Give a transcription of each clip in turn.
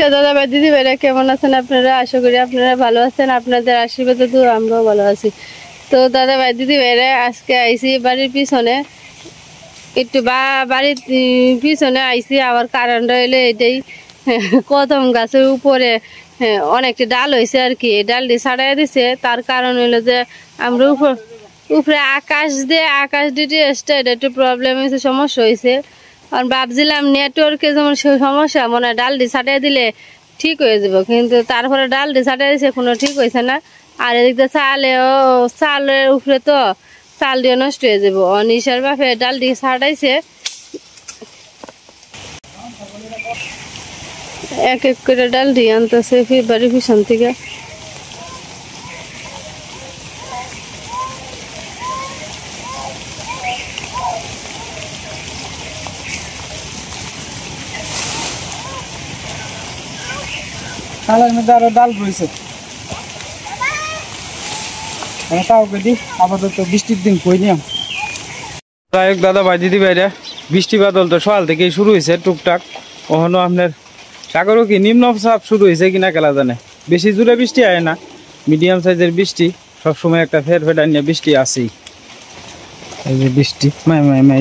নমস্কার দাদা ভাই দিদি ভাইরা, কেমন আছেন আপনারা? আশা করি আপনারা ভালো আছেন। আপনাদের আশীর্বাদে তো আমরাও ভালো আছি। তো দাদা ভাই দিদি ভাইরা, আজকে আইসি বাড়ির পিছনে, একটু বাড়ির পিছনে আইসি। আবার কারণটা হইলে এটাই, কদম গাছের উপরে অনেকটা ডাল হয়েছে আর কি, ডালটি ছাড়াই দিছে। তার কারণ হইলো যে আমরা উপরে আকাশ দিয়ে এটা একটু প্রবলেম হয়েছে, সমস্যা হয়েছে। আর ভাবছিলাম নেটওয়ার্কের যেমন সমস্যা, মনে হয় ডালটি ছাটাই দিলে ঠিক হয়ে যাব, কিন্তু তারপরে ডালটি ছাটাই দিয়েছে, কোনো ঠিক হয়েছে না। আর এদিক দিয়ে চালের উপরে তো চাল দিয়ে নষ্ট হয়ে যাবো। অনিশার বাপে ডালটি ছাটাইছে, এক এক করে ডালটি আনতেছে বাড়ির পিছন থেকে। ডাল রয়েছে আপাতত বৃষ্টির দিন কই নিয়ম। দাদা ভাই দিদি ভাইরা, বৃষ্টি বাদল তো সকাল থেকেই শুরু হয়েছে টুকটাক। ওখানে আপনার সাগরও কি নিম্নচাপ শুরু হয়েছে কিনা খেলা জানে। বেশি জোরে বৃষ্টি হয় না, মিডিয়াম সাইজের বৃষ্টি। সবসময় একটা ফেরফেটা নিয়ে বৃষ্টি আসেই। এই যে বৃষ্টি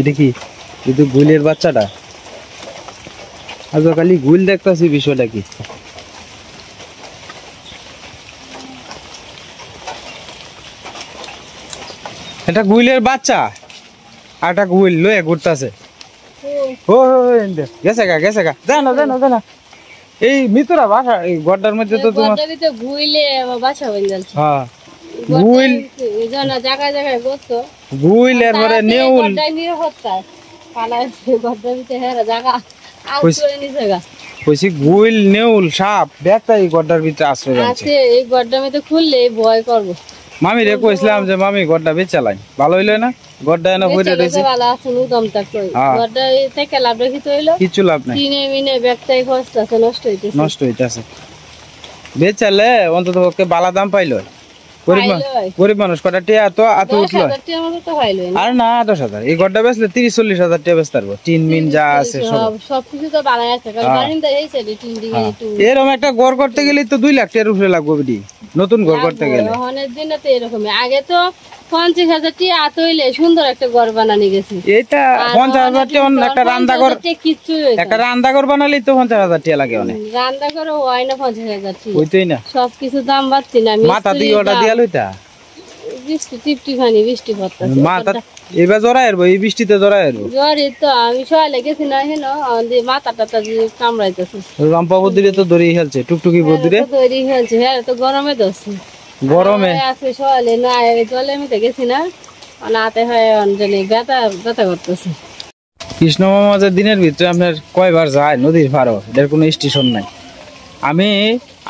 এটা কি, কিন্তু গুইলের বাচ্চাটা আজ খালি গুইল দেখতেছি, বিষয়টা কি। এটা গুইলের বাচ্চা, আর একটা গুইল লয়ে ঘুরতেছে। গেছে গা জানো এই মিতুরা বাসা এই গড্ডার মধ্যে তো তোমার গুইলে বাসা হয়ে যাচ্ছে। হ্যাঁ গুইল জানা জায়গায় জায়গায় করতো গুইল, এরপরে নেউল কইছি গুইল নেউল সাপ দেখতা এই গড্ডার ভিতরে আশ্রয় আছে। এই গড্ডার মধ্যে খুললে ভয় করবো। মামি রে কইছিলাম যে মামি গড্ডা বেচালাই, ভালো হইলো না? গড্ডা এনে হইরে রইছে, ভালো আছে উদম তাক কই গড্ডা থেকে লাভ রাখি তো হইলো কিছু লাভ নাই। তিনে মিনে ব্যাগটাই কষ্ট আছে, নষ্ট হইতাছে। বেচালে অন্তত ওকে বালা দাম পাইলো। গরিব মানুষ কটা টিয়া তো আত উঠলো। আর না 10,000, এই গড্ডা বেচলে 30-40,000 টাকা বেচতে পারবো। টিন মিন যা আছে সবকিছু তো বানায় আছে, কারণ বারিন্দা এই সাইডে টিন দিয়ে একটু এরকম একটা ঘর করতে গেলে তো 2 লাখ টাকার উপরে লাগবে বিডি, নতুন ঘর করতে গেলে। অনেক দিন তো এরকমই, আগে তো 50,000 টাকা আত হইলে সুন্দর একটা ঘর বানানি গেছে। এটা 50,000 টাকা একটা রান্নাঘর, একটা রান্নাঘর বানালেই তো 50,000 টাকা লাগে। অনেক রান্নাঘর হয় না 50,000 টাকা, হইতোই না। সবকিছু দাম বাড়তি না। মাথা দিয়ে ওটা দিয়া লইতা বৃষ্টি টিপটি খানি বৃষ্টি পড়তাছে, মাথা এবার জড়াই আসবো, এই বৃষ্টিতে জড়াই আসবো। জ্বরে তো আমি সকালে গেছি না, হেন মাথা টাথা কামড়াইতেছে। রাম্পা বদ্দিরে তো দড়ি খেলছে, টুকটুকি বদ্দিরে দড়ি খেলছে। হ্যাঁ তো গরমে ধরছে, গরমে আছে সকালে না জলে মিতে গেছি না, নাতে হয় অঞ্জলি ব্যথা করতেছে। কৃষ্ণ মামাজের দিনের ভিতরে আপনার কয়বার যায় নদীর পারো, এটার কোনো স্টেশন নাই। আমি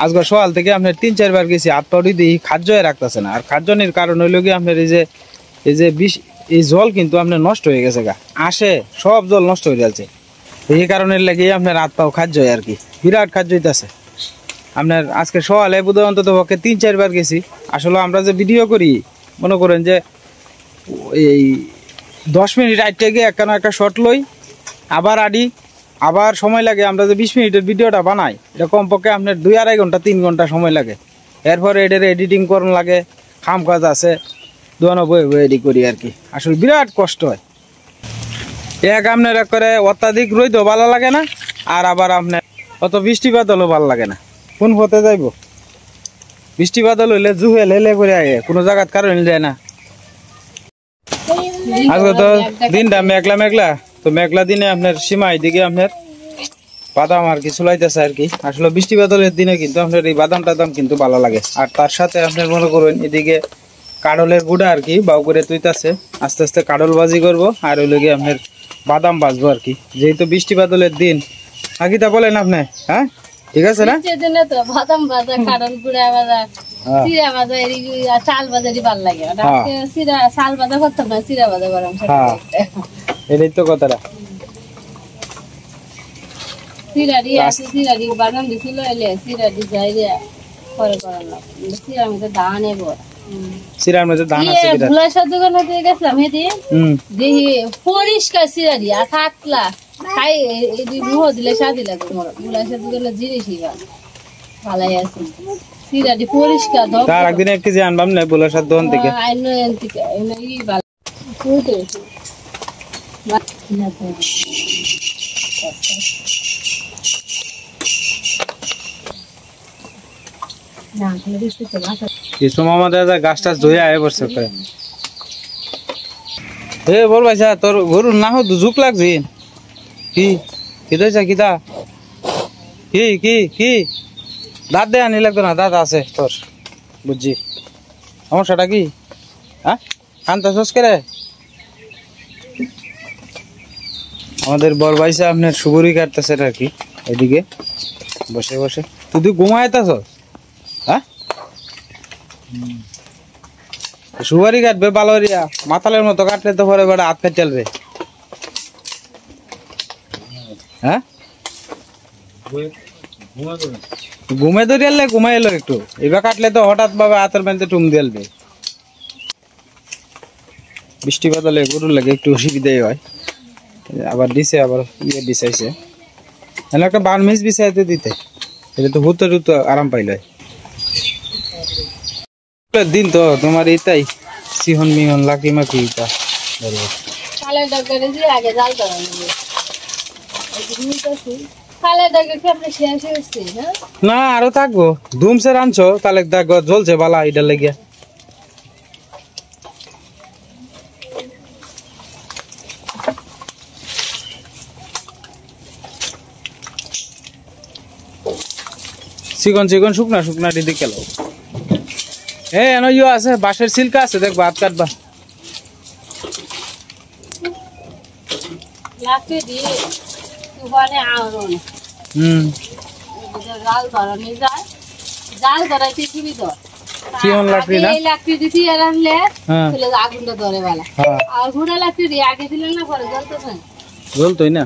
আজকাল সকাল থেকে আপনার 3-4 বার গেছি, হাত পাউডি দিয়ে খাদ্য রাখতেছে না। আর খাদ্যের কারণ হইল কি, আপনার এই জল কিন্তু আপনার নষ্ট হয়ে গেছে গা, আসে সব জল নষ্ট হয়ে যাচ্ছে। এই কারণের লাগে আপনার হাত পাও খাদ্য আর কি, বিরাট খাদ্য হইতেছে আপনার। আজকে সকালে বোধহয় অন্তত পক্ষে 3-4 বার গেছি। আসলে আমরা যে ভিডিও করি, মনে করেন যে এই 10 মিনিট আইটে গিয়ে একটা শর্ট লই, আবার আডি, আবার সময় লাগে। আমরা যে 20 মিনিটের ভিডিওটা বানাই, এটা কমপক্ষে আপনার 2-2.5 ঘন্টা 3 ঘন্টা সময় লাগে। এরপরে এটার এডিটিং করন লাগে, কাম কাজ আছে, দোয়ানো বই এডিট করি আর কি। আসলে বিরাট কষ্ট হয়। এক আপনার করে অত্যাধিক রোদও ভালো লাগে না, আর আবার আপনার অত বৃষ্টি বাদলও ভালো লাগে না। কোন পথে যাইব? বৃষ্টি বাদল হইলে জুহে লেলে করে আগে, কোনো জায়গার কারণ যায় না। আজকে তো দিনটা মেঘলা তো মেঘলা দিনে আপনার সীমা এদিকে আপনার বাদাম আর কি চুলাইতেছে আর কি। আসলে বৃষ্টি বাদলের দিনে কিন্তু আপনার এই বাদাম টাদাম কিন্তু ভালো লাগে। আর তার সাথে আপনার মনে করবেন এদিকে কাডলের গুঁড়া আর কি বাউ করে তুইতাছে, আস্তে আস্তে কাডল বাজি করবো। আর ওই লগে আপনার বাদাম বাজবো আর কি, যেহেতু বৃষ্টি বাদলের দিন। আকিতা বলেন আপনি? হ্যাঁ ঠিক আছে না? বাদাম ভাজা, কাডল গুঁড়া ভাজা, চিরা ভাজা, চাল ভাজারই ভালো লাগে। চাল ভাজা করতাম না, চিরা ভাজা করাম। এটাই তো কথাটা। সিরাডি আছে, সিরাডি বাদাম দিছিল, এলে সিরাডি যাই রে পরে করালাম। সিরার মধ্যে ধান নেব, সিরার মধ্যে ধান আছে বিরাট। ভুলার দোকানে গেছিলাম, হেঁটে দেখি পরিষ্কার সিরাডি আর কাতলা খাই এই দুহ দিলে শাদি লাগে তোমার মুলা শাদি করলে জিনিসই ভালাই আছে সিরাটি পরিষ্কার দাও তার একদিন 1 কেজি আনবাম না বুলা শাদ দোন থেকে আইনো এন থেকে এই ভালো কইতে না খালি দিতে তো ভাষা কিছু মামা দাদা গাছটা ধুয়ে আয় বসে করে এ বল ভাইসা তোর গরু না হো দুজুক লাগছে কি কিদা কিদা কি দাঁত দে আনি লাগতো না দাঁত আছে তোর বুঝছি সমস্যাটা কি হ্যাঁ কান্তা শোষ করে আমাদের বড় ভাইসা আপনার সুগুরি কাটতেছে আর কি এদিকে বসে বসে তুই ঘুমাইতাছ হ্যাঁ সুগারি কাটবে বালোরিয়া মাতালের মতো কাটলে তো পরে বেড়া হাত কাট চলবে হ্যাঁ ঘুমে ধরে এলে ঘুমাই এলো একটু এবার কাটলে তো হঠাৎ ভাবে হাতের মধ্যে টুম দিলবে বৃষ্টি বাদলে গরুর লাগে একটু অসুবিধাই হয় আবার দিছে আবার বিছাইছে এনে একটা বার্মিস বিছাইতে দিতে এটা তো হুতো টুতো আরাম পাইল দিন তো তোমার এটাই সিহন মিহন লাকি মাকি এটা কালে ডাক্তারে যে আগে জাল করা নেবে কালে ডাক্তার কি আপনি শেষ হয়েছে না আরো থাকবো ধুমসে রানছো তাহলে দেখো জ্বলছে বালা এটা লেগে চিকন চিকন শুকনা শুকনা দিদি কেলো এনো ইয়ে আছে বাঁশের সিল্কা আছে দেখ ভাত কাটবা লাকি দিয়ে তুফানে আওরন জাল ধরনি যায় জাল ধরাইতে কি ধর কিয়ন লাকড়ি না এই লাকড়ি দিছি আর আনলে তাহলে আগুনটা ধরে বালা আর ঘুরা লাকড়ি দিয়ে আগে দিলেন না পরে জ্বলতো না জ্বলতোই না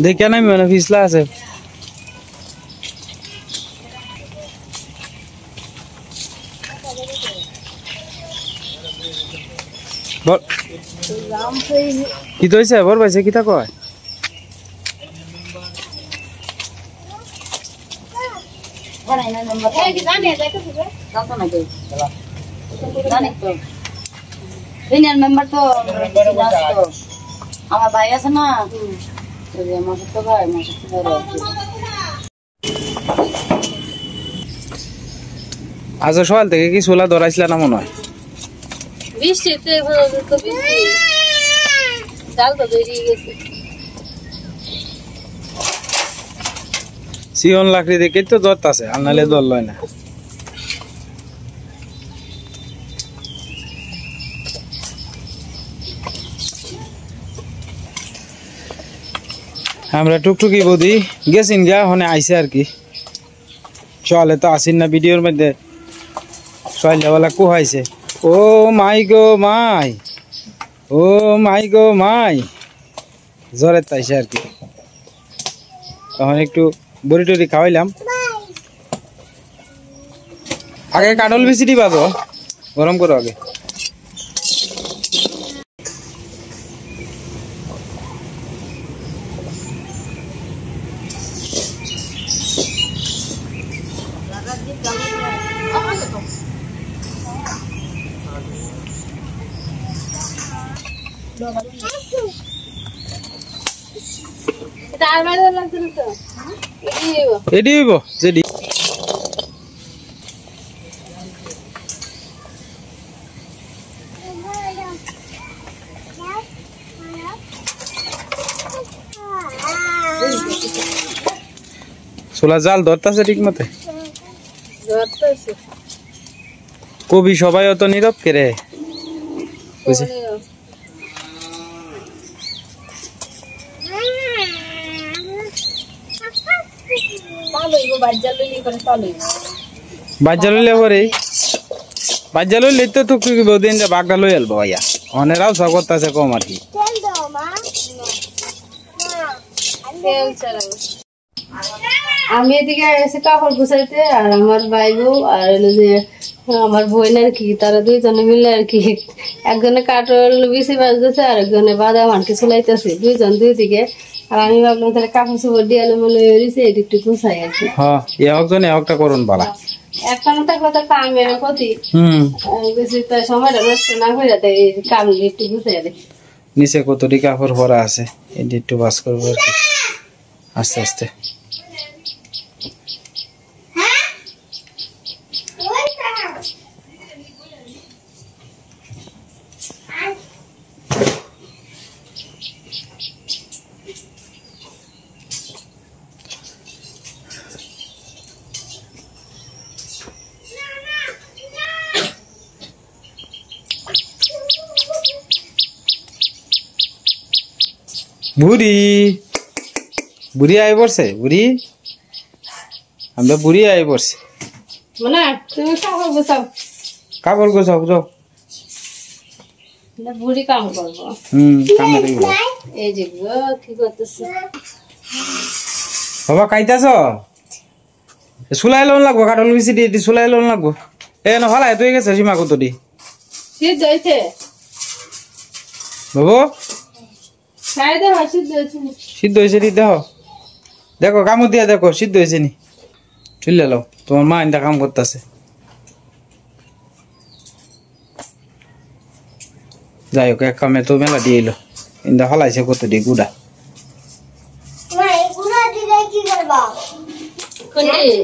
দেখে না মানে ফিসলা আছে কি তৈছে বর পাইছে কিতা কয় মেম্বার তো আমার ভাই আছে না আজ সকাল থেকে কি ছোলা ধরাইছিল না মনে হয় বৃষ্টিতে জাল তো বেরিয়ে গেছে সিয়ন লাকড়ি দেখে তো ধরতাছে আর নাহলে ধরলয় না আমরা টুকটুকি বৌদি গেছিন গা হনে আইসে আর কি চলে তো আসিন না ভিডিওর মধ্যে সকালবেলা কুহাইছে ও মাই গো মাই ও মাই গো মাই জ্বরের তাইছে আর কি তখন একটু বড়ি টড়ি খাওয়াইলাম আগে কাটল বেশি দিবা তো গরম করো আগে এডি হইব যেডি ছোলা জাল ধরতেছে ঠিক মতে কবি সবাই অত নীরব কে রে বুঝে বাজ্জা লইলে পরে বাজ্জা লইলে তো টুকটুকি বৌদিন যে বাঘটা লই আলবো ভাইয়া অনেরাও স্বাগত আছে কম আর কি আমি এদিকে এসে কাপড় গুছাইতে আর আমার ভাই বউ আর হলো যে আমার বোন আর কি, তারা দুইজনে মিলে আর কি, একজনে কাঠল বিচি বাজতেছে আর একজনে বাদাম আর কি চুলাইতেছে, দুইজন দুই দিকে। আর আমি ভাবলাম তাহলে কাপড় চোপড় দিয়ে মনে হয়েছে এটি একটু গুছাই আর কি। হ্যাঁ একজন একটা করুন বালা একটা থাকলে তো কামে ক্ষতি, বেশি তো সময়টা নষ্ট না করে যাতে কাম একটু গুছাই দেয়। নিচে কতটি কাপড় ভরা আছে, এটি একটু বাস করবো আর কি আস্তে আস্তে। বুড়ি বুড়ি আই পড়ছে, বুড়ি আমরা বুড়ি আই পড়ছে। মানে তুমি কাপড় গোছাও, কাপড় গোছাও যাও। বুড়ি কাম করবো। কামে দিব। এই যে গো কি করতেছে বাবা, খাইতাছ? সুলাই লোন লাগবো, কাঠল বিচি দিয়ে সুলাই লোন লাগবো। এ না ভালো তুই গেছে সীমা কতটি সিদ্ধ হয়েছে বাবু? খাই দে, সিদ্ধ হয়েছে। সিদ্ধ হয়েছে নি দেখো, দেখো কামড় দিয়া দেখো সিদ্ধ হয়েছে নি। চলে লো, তোমার মা ইন্দা কাম করতেছে। যাই হোক এক কামে তো মেলা দিয়ে এলো, ইন্দা হলাইছে কতটি গুড়া।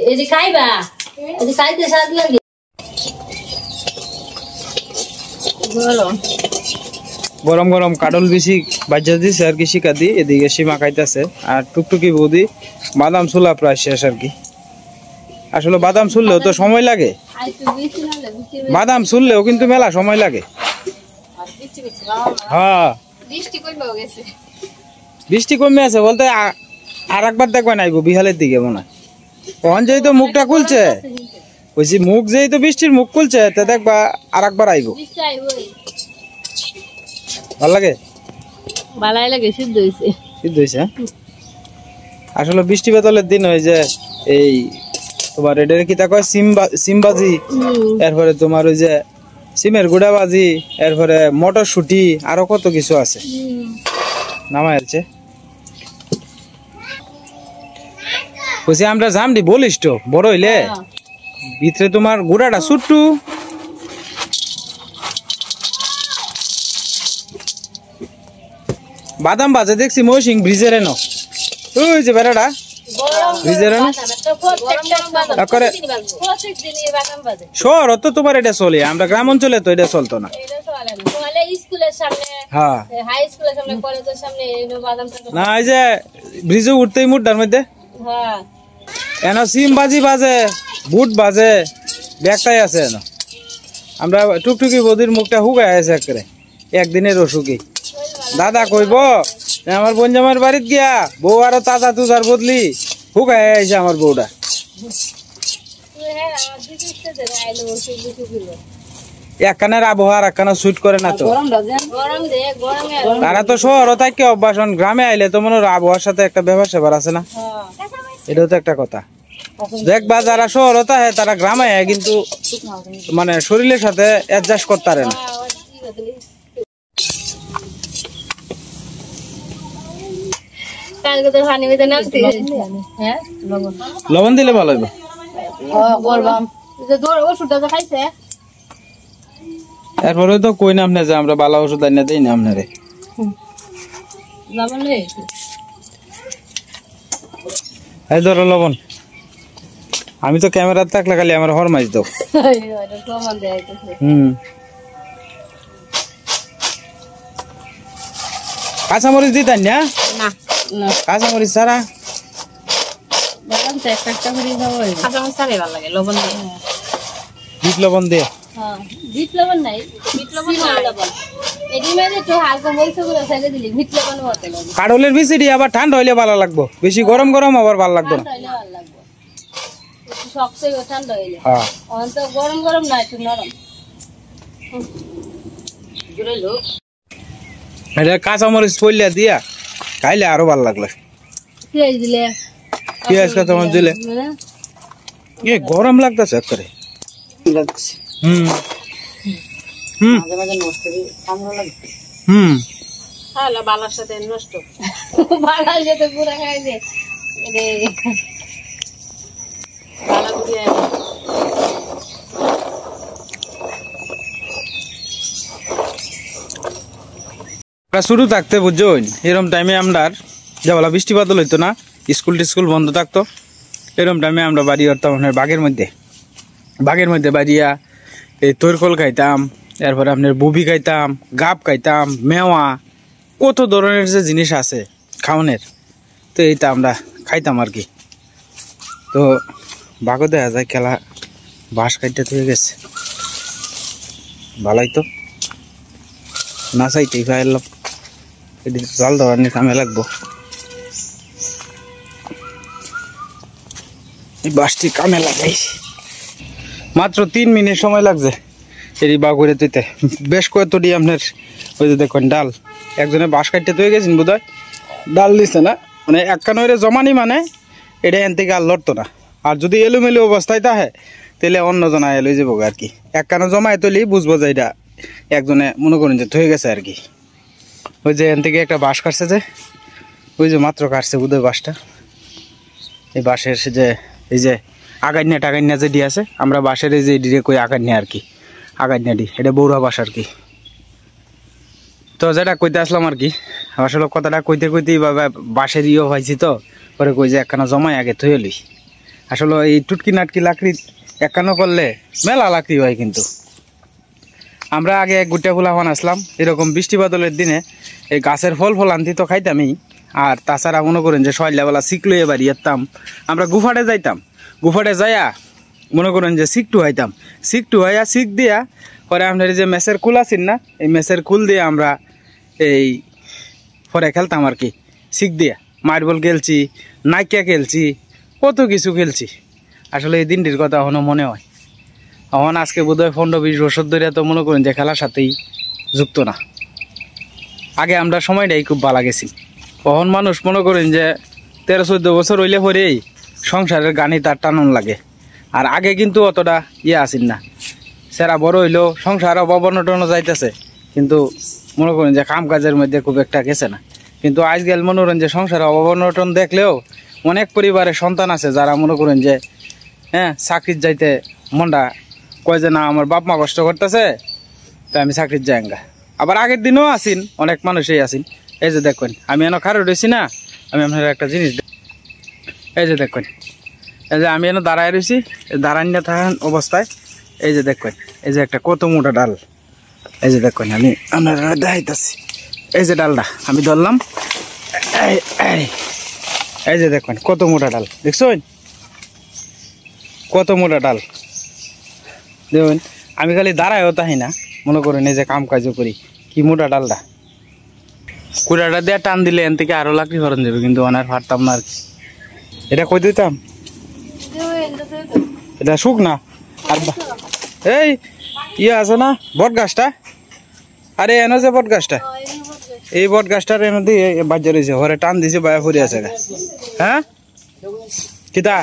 এই যে খাইবা, এই যে খাইতে স্বাদ লাগে। গরম গরম কাঠল বিচি বাজ্যা দিছে আর কি শিকা দি, এদিকে সীমা খাইতেছে। আর টুকটুকি বৌদি বাদাম চুলা প্রায় শেষ আর কি। আসলে বাদাম চুললেও তো সময় লাগে, বাদাম চুললেও কিন্তু মেলা সময় লাগে। হ্যাঁ বৃষ্টি কমে আছে বলতে আর একবার দেখবা নাইবো বিহালের দিকে মনে হয়। কখন যেই তো মুখটা খুলছে, বলছি মুখ যেই তো বৃষ্টির মুখ খুলছে তা দেখবা আর একবার আইবো। ভাল লাগে, ভালাই লাগে, সিদ্ধ হয়েছে। সিদ্ধ হয়েছে। আসলে বৃষ্টি বেতলের দিন হয় যে এই তোমার এটার কি তা কয় সিমবাজি, এরপরে তোমার ওই যে সিমের গুড়া বাজি, এরপরে মটরশুটি, আরো কত কিছু আছে নামাই আছে। বলছি আমরা জামডি বলিস তো বড় হইলে ভিতরে তোমার গুড়াটা ছুট্টু। বাদাম বাজে দেখছি মহিষিং ব্রিজের এনো, ওই যে বেড়াটা ব্রিজের এনো শহর তো তোমার এটা চলে, আমরা গ্রাম অঞ্চলে তো এটা চলতো না। হ্যাঁ না এই যে ব্রিজে উঠতেই মুডটার মধ্যে এন সিম বাজি বাজে, বুট বাজে, ব্যাগটাই আছে এন। আমরা টুকটুকি বদির মুখটা হুগাই আছে একেবারে একদিনের অসুখী। দাদা কইব আমার বঞ্জামার বাড়িত গিয়া বউ আরো তাজা তুজার বদলি হুগাই আইছে আমার বউটা। একখানের আবহাওয়া আর একখানা সুইট করে না তো, তারা তো শহর থাকে অভ্যাস, গ্রামে আইলে তো মনে হয় আবহাওয়ার সাথে একটা ব্যবহার সেবার আছে না, এটাও তো একটা কথা। দেখবা যারা শহর থাকে তারা গ্রামে কিন্তু মানে শরীরের সাথে অ্যাডজাস্ট করতে পারে না। লবণ দিলে ভালো হইব। এরপরে তো কই নাম না যে আমরা বালা ওষুধ আনিয়ে দিই না আপনারে। এই ধরো লবণ, আমি তো ক্যামেরা থাকলে খালি আমার হরমাইজ দাও। কাঁচামরিচ দিতেন না? কাঁচামরিচ ছাড়া বিট লবণ দিয়ে কাঠলের বিচিটি আবার ঠান্ডা হইলে ভালো লাগবো, বেশি গরম গরম আবার ভালো লাগবে না। গরম গরম না একটু নরম। এটা কাঁচামরিচ পড়লে দিয়া খাইলে আরো ভালো লাগলো। পেঁয়াজ কাঁচামরিচ দিলে গরম লাগতেছে হুম হুম মাঝে মাঝে নষ্ট করে কামড় লাগে হুম তাহলে বালার সাথে নষ্ট বালার সাথে পুরা খাই দে রে বালা গুড়িয়ে শুরু থাকতে বুঝছেন এরকম টাইমে আমরা যাবলা বৃষ্টি বাদল হইতো না, স্কুল টিস্কুল বন্ধ থাকতো, এরকম টাইমে আমরা বাড়ি করতাম আপনার বাগের মধ্যে বাড়িয়া এই তৈরকল খাইতাম, এরপরে আপনার বুবি খাইতাম, গাপ খাইতাম, মেওয়া, কত ধরনের যে জিনিস আছে খাওয়ানের, তো এইটা আমরা খাইতাম আর কি। তো বাঘও দেখা যায় খেলা বাঁশ খাইতে হয়ে গেছে, ভালাই তো না চাইতেই পারলাম, এটি জাল ধরার কামে লাগবো, এই বাঁশটি কামে লাগাইছি। মাত্র 3 মিনিট সময় লাগছে এটি বা করে তুইতে, বেশ কয়েকটি আপনার ওই যে দেখুন ডাল, একজনে বাঁশ কাটতে তুই গেছেন বোধ হয়, ডাল দিচ্ছে না মানে এক কানরে জমানি, মানে এটা এন থেকে আর লড়তো না, আর যদি এলোমেলো অবস্থায় তাহে তাহলে অন্যজন আয় লই যাবো আর কি, এক কানো জমায় তুলি বুঝবো যে এটা একজনে মনে করেন যে থয়ে গেছে আর কি। ওই যে এন থেকে একটা বাঁশ কাটছে, যে ওই যে মাত্র কাটছে বোধ হয় বাঁশটা, এই বাঁশের যে এই যে আগান্যা টাগান্যা যেটি আছে, আমরা বাঁশের এই যে ডিরে কই আগান্যা আর কি, আগান্যাটি এটা বৌরা বাঁশ আর কি। তো যেটা কইতে আসলাম আর কি, আসলে কথাটা কইতে কইতেই বাঁশের ইয়ে হয়েছি, তো পরে কই যে একখানা জমায় আগে থয়ে লই। আসলে এই টুটকি নাটকি লাকড়ি একখানো করলে মেলা লাকড়ি হয়, কিন্তু আমরা আগে এক গুটিয়া ফুলাফান আসলাম এরকম বৃষ্টি বাদলের দিনে, এই গাছের ফল আনতি তো খাইতামই, আর তাছাড়া মনে করেন যে সয়লাবেলা শিক লইয়ে বাড়ি যেতাম, আমরা গুফাটে যাইতাম, গুফাটে যাইয়া মনে করেন যে শিকটু হাইতাম, শিকটু হাইয়া শিক দিয়া পরে আপনার যে মেসের কুল আছেন না, এই মেসের কুল দিয়ে আমরা এই পরে খেলতাম আর কি, শিক দিয়া মার্বল খেলছি, নাইকিয়া খেলছি, কত কিছু খেলছি। আসলে এই দিনটির কথা এখনো মনে হয়, এখন আজকে বোধহয় 15-20 বছর ধরে তো মনে করেন যে খেলার সাথেই যুক্ত না। আগে আমরা সময়টাই খুব ভালো গেছি, তখন মানুষ মনে করেন যে 13-14 বছর হইলে পরেই সংসারের গানি তার টানন লাগে, আর আগে কিন্তু অতটা ইয়ে আসেন না, সেরা বড় হইলেও সংসার অবনটনও যাইতেছে, কিন্তু মনে করেন যে কাম কাজের মধ্যে খুব একটা গেছে না। কিন্তু আজকাল মনে করেন যে সংসার অবনটন দেখলেও অনেক পরিবারের সন্তান আছে যারা মনে করেন যে চাকরির যাইতে মনটা কয় যে না আমার বাপ মা কষ্ট করতেছে তাই আমি চাকরির যাইঙ্গা। আবার আগের দিনও আসিন অনেক মানুষই আসিন, এই যে দেখুন আমি এনে খারো রয়েছি না, আমি আপনার একটা জিনিস এই যে দেখুন, এই যে আমি এনে দাঁড়ায় রয়েছি, দাঁড়ান না থাকান অবস্থায় এই যে দেখুন, এই যে একটা কত মোটা ডাল, এই যে দেখুন আমি আপনার দেখাইতেছি, এই যে ডালটা আমি ধরলাম, এই যে দেখুন কত মোটা ডাল, দেখছেন কত মোটা ডাল, দেখুন আমি খালি দাঁড়ায়ও তাই না, মনে করেন এই যে কাম কাজও করি, কি মোটা ডালটা, কুড়াটা দিয়ে টান দিলে এন থেকে আরো লাকড়ি ফরন যাবে, কিন্তু অনার পারতাম না আর কি। এটা কই দিতাম, এটা শুক না, আর এই ইয়ে আছে না বট গাছটা, আরে এনে যে বট গাছটা, এই বট গাছটার এনে দিয়ে বাজ্য রয়েছে, ঘরে টান দিছে বায়া ফুরি আছে, হ্যাঁ কিতা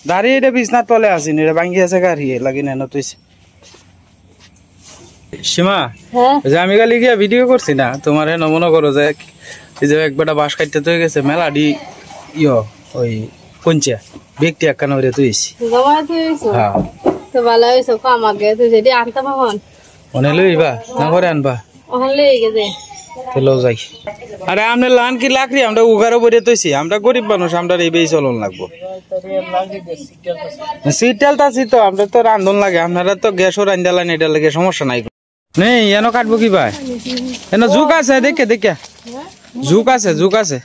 দাঁড়িয়ে এটা বিছনার তলে আসিন, এটা ভাঙ্গি আছে গাড়ি লাগি না তুইছে। সীমা যে আমি কালি গিয়া ভিডিও করছি না, তোমার মনে করো যে এই যে একবারটা বাঁশ কাটতে তো গেছে মেলাডি ইয় ওই পঞ্চা ব্যক্তি একখানা ওরে তুইছি, হ্যাঁ তো ভালো হয়েছে আমাকে তুই যদি আনতাম এখন মনে লইবা না করে আনবা, ওখানে লেগে গেছে চলো যাই। আরে আপনার লান কি লাকড়ি আমরা উগারও বইরে তৈছি, আমরা গরিব মানুষ, আমরা এই বেই চলন লাগবো, শীতল তাছি তো আমরা তো রান্ধন লাগে, আপনারা তো গ্যাসও রান্ধালেন, এটা লাগে সমস্যা নাই নেই, এন কাটবো কি ভাই, এন ঝুঁক আছে দেখে দেখে, ঝুঁক আছে ঝুঁক আছে,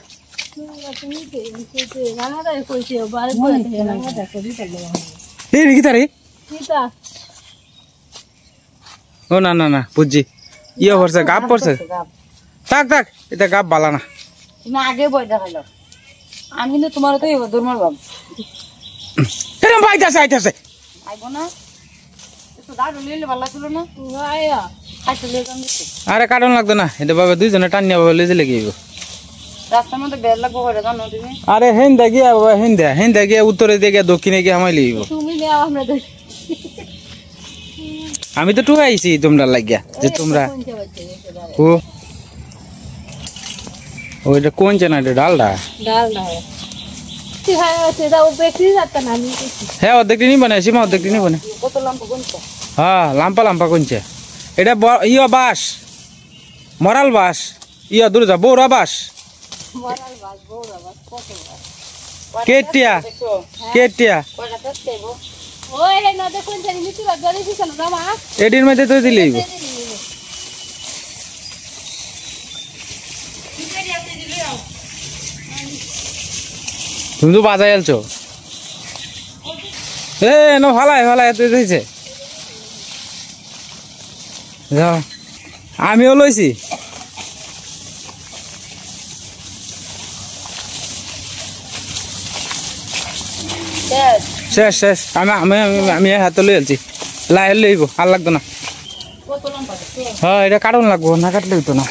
ও না না না বুঝছি ইয়ে পড়ছে গাপ পড়ছে, থাক থাক এটা গাপ বালা না, তুমি আগে বই দেখাইলো আমি কিন্তু তোমার তো দুর্মার বাবু এরকম পাইতেছে আইতেছে আইবো না, একটু দাঁড়ো লইলে ভালো ছিল না, আচ্ছা লয়ে যাম দিচ্ছি, আরে কারণ লাগতো না, এটা ভাবে দুইজনে টানিয়া ভাবে লইতে লেগে রাস্তার মধ্যে বের লাগবো করে জানো তুমি, আরে হেন দেখিয়া বাবা হেন দেয়া উত্তরে দিয়ে দক্ষিণে গিয়ে আমায় লিখব, তুমি দেওয়া আমরা আমি তো টুকাইছি তোমরা লাগিয়া যে তোমরা ও ওইটা কোন চেনা ডালটা হ্যাঁ অর্ধেকটি নিব না সীমা অর্ধেকটি নিব না হ্যাঁ লাম্পা লাম্পা কোনছে এটা ইয়া বাস মরাল বাস ইয়া দূর যা বৌরা বাস কেটিয়া কেটিয়া এটির মধ্যে তো দিলেই তুমি তো বাজাই আলছো এ না ভালাই ভালাই এত দিয়েছে যাও আমিও লইছি শেষ শেষ আমি আমি আমি হাতে লই আলছি লাই লইব আর লাগতো না হ্যাঁ এটা কাটন লাগবো না কাটলে হইতো না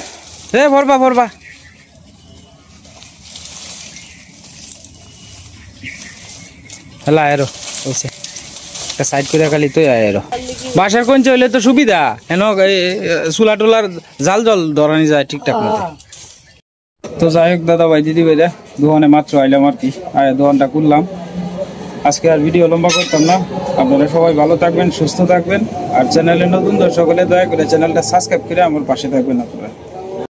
এ ভরবা ভরবা হ্যাঁ আরো ওইসে একটা সাইড করে খালি তো আরো বাসার কোন হইলে তো সুবিধা কেন চুলা টুলার জাল জল ধরানি যায় ঠিকঠাক মতো তো যাই হোক দাদা ভাই দিদি ভাইরা দোকানে মাত্র আইলাম আর কি আর দোকানটা করলাম আজকে আর ভিডিও লম্বা করতাম না আপনারা সবাই ভালো থাকবেন সুস্থ থাকবেন আর চ্যানেলে নতুন দর্শক হলে দয়া করে চ্যানেলটা সাবস্ক্রাইব করে আমার পাশে থাকবেন আপনারা।